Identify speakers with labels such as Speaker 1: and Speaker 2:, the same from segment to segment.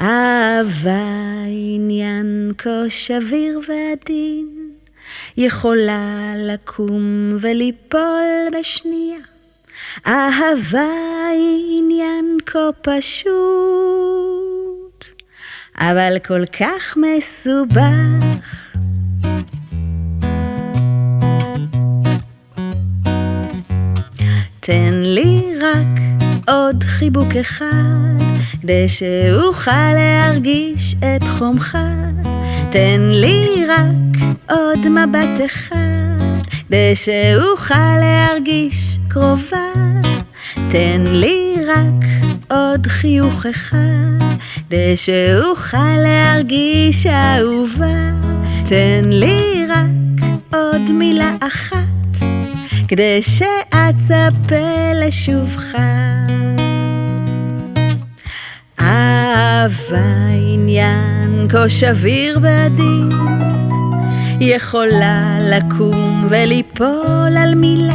Speaker 1: אהבה עניין כה שביר ועדין, יכולה לקום וליפול בשנייה. אהבה עניין כה פשוט, אבל כל כך מסובך. תן לי רק עוד חיבוק אחד, כדי שאוכל להרגיש את חומך. תן לי רק עוד מבט אחד, כדי שאוכל להרגיש קרובה. תן לי רק עוד חיוך אחד, כדי שאוכל להרגיש אהובה. תן לי רק עוד מילה אחת, כדי שאצפה לשובך. אהבה עניין כה שביר ועדין, יכולה לקום וליפול על מילה.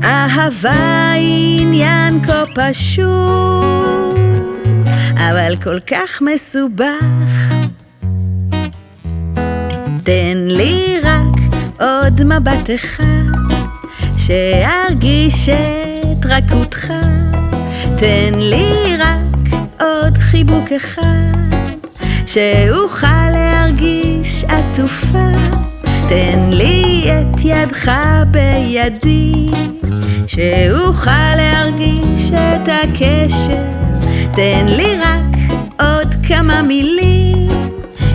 Speaker 1: אהבה עניין כה פשוט, אבל כל כך מסובך. תן לי רק עוד מבט אחד, שארגיש את רכותך. תן לי רק עוד חיבוק אחד, שאוכל להרגיש עטופה. תן לי את ידך בידי, שאוכל להרגיש את הקשר. תן לי רק עוד כמה מילים,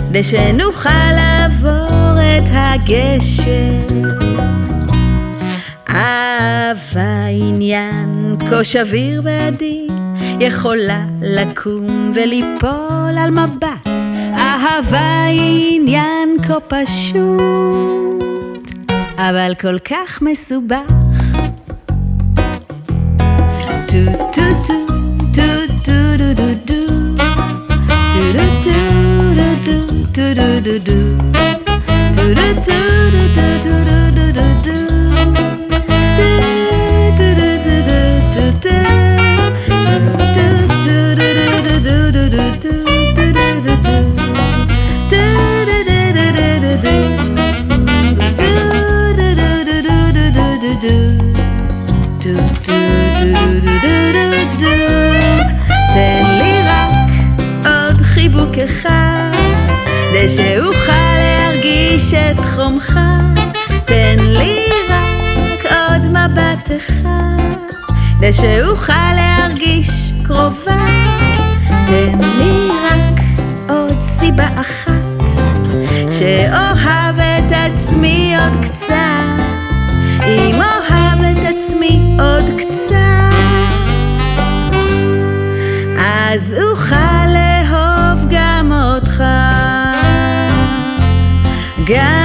Speaker 1: כדי שנוכל לעבור את הגשר. אהבה עניין כה שביר ועדין, יכולה לקום וליפול על מבט. אהבה עניין כה פשוט, אבל כל כך מסובך. טו טו טו טו טו דו דו דו, טו דו טו דו טו דו דו דו, טו דו טו דו טו דו דו דו. תן לי רק עוד חיבוק אחד, כדי שאוכל להרגיש את חומך. תן לי רק עוד מבט אחד, כדי שאוכל להרגיש קרובה. תן לי רק עוד סיבה אחת, שאוהב את עצמי עוד קצת. אם אוהב את עצמי עוד קצת, אז אוכל לאהוב גם אותך. גם